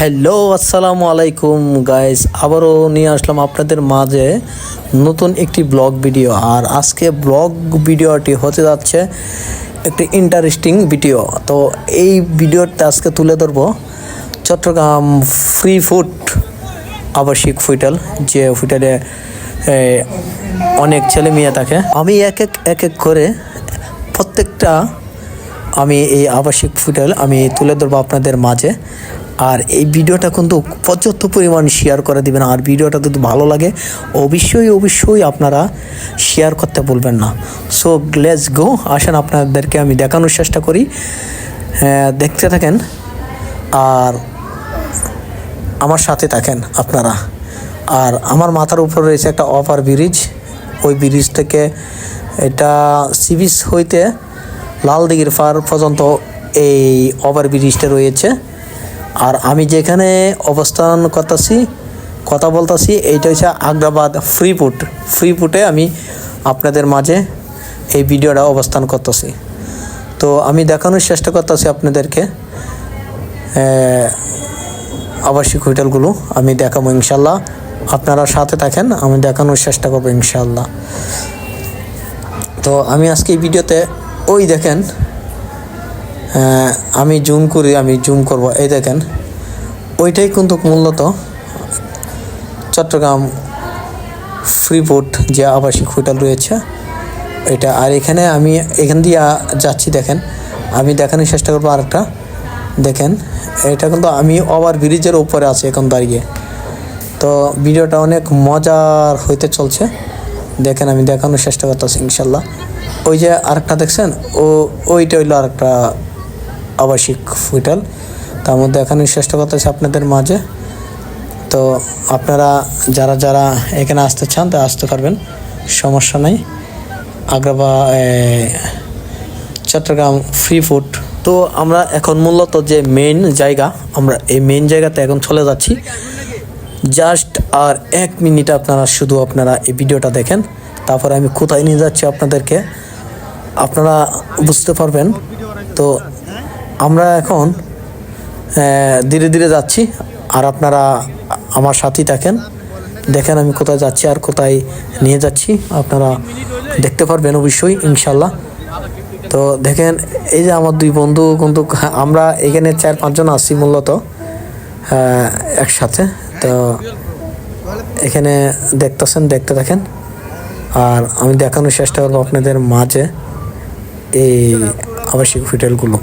Hello আসসালামু আলাইকুম guys, আবারও নিয়ে আসলাম আপনাদের মাঝে নতুন একটি ব্লগ ভিডিও। আর আজকে ব্লগ ভিডিওটি হতে যাচ্ছে একটি ইন্টারেস্টিং ভিডিও। তো এই ভিডিওতে আজকে তুলে ধরবো চট্টগ্রাম ফ্রি ফুড আবাসিক হোটেল, যে হোটেলে অনেক ছেলে মেয়ে থাকে। আমি এক এক করে প্রত্যেকটা আমি এই আবাসিক হোটেল আমি তুলে ধরবো আপনাদের মাঝে। আর এই ভিডিওটা কিন্তু পর্যাপ্ত পরিমাণ শেয়ার করে দিবেন। আর ভিডিওটা যদি ভালো লাগে অবশ্যই আপনারা শেয়ার করতে ভুলবেন না। সো লেটস গো, আসেন আপনাদেরকে আমি দেখানোর চেষ্টা করি, দেখতে থাকেন আর আমার সাথে থাকেন আপনারা। আর আমার মাথার উপর রয়েছে একটা ওভার ব্রিজ, ওই ব্রিজ থেকে এটা সি বিচ হইতে লালদিঘির পার পর্যন্ত এই ওভার ব্রিজটা রয়েছে। আর আমি যেখানে অবস্থান কথা বলতেছি এইটা হচ্ছে আগ্রাবাদ ফ্রি ফুডে আমি আপনাদের মাঝে এই ভিডিওটা অবস্থান করতেছি। তো আমি দেখানোর চেষ্টা করতেছি আপনাদেরকে আবাসিক হোটেলগুলো আমি দেখাবো ইনশাল্লাহ। আপনারা সাথে থাকেন, আমি দেখানোর চেষ্টা করবো ইনশাল্লাহ। তো আমি আজকে এই ভিডিওতে ওই দেখেন, আমি জুম করব, এই দেখেন ওইটাই কিন্তু মূলত চট্টগ্রাম ফ্রি ফুড যে আবাসিক হোটেল রয়েছে এটা। আর এখানে আমি এখান দিয়ে যাচ্ছি, দেখেন আমি দেখানোর চেষ্টা করবো। আরেকটা দেখেন, এটা কিন্তু আমি ওভার ব্রিজের উপরে আছি এখন দাঁড়িয়ে। তো ভিডিওটা অনেক মজার হইতে চলছে, দেখেন আমি দেখানোর চেষ্টা করতেছি ইনশাল্লাহ। ওই যে আরেকটা দেখছেন, ওইটা হইলো আরেকটা আবাসিক হোটেল, তার মধ্যে দেখানোর চেষ্টা করতেছি আপনাদের মাঝে। তো আপনারা যারা এখানে আসতে চান তা আসতে পারবেন, সমস্যা নেই। Chittagong free food. তো আমরা এখন মূলত যে মেইন জায়গা, আমরা এই মেইন জায়গাতে এখন চলে যাচ্ছি। জাস্ট আর 1 মিনিট আপনারা এই ভিডিওটা দেখেন, তারপরে আমি কোথায় নিয়ে যাচ্ছি আপনাদেরকে আপনারা বুঝতে পারবেন। তো আমরা এখন ধীরে ধীরে যাচ্ছি, আর আপনারা আমার সাথেই থাকেন, দেখেন আমি কোথায় যাচ্ছি আর কোথায় নিয়ে যাচ্ছি আপনারা দেখতে পারবেন অবশ্যই ইনশাল্লাহ। তো দেখেন এই যে আমার 2 বন্ধু, কিন্তু আমরা এখানে 4-5 জন আসছি মূলত একসাথে। তো এখানে দেখতে থাকেন আর আমি দেখানোর চেষ্টা করবো আপনাদের মাঝে এই আবাসিক হোটেলগুলো।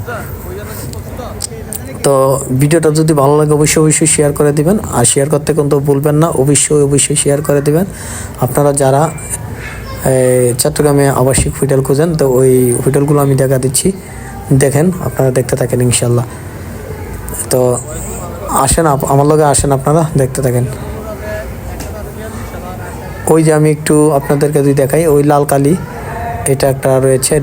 তো ভিডিওটা যদি ভালো লাগে অবশ্যই শেয়ার করে দিবেন। আর শেয়ার করতে কিন্তু ভুলবেন না, অবশ্যই শেয়ার করে দিবেন। আপনারা যারা চট্টগ্রামে আবাসিক হোটেল খুঁজেন, তো ওই হোটেলগুলো আমি দেখা দিচ্ছি, দেখেন আপনারা দেখতে থাকেন ইনশাল্লাহ। তো আসেন আমার লগে আসেন, আপনারা দেখতে থাকেন। ওই যে আমি একটু আপনাদেরকে যদি দেখাই, ওই লাল কালি এটা একটা রয়েছে, এটা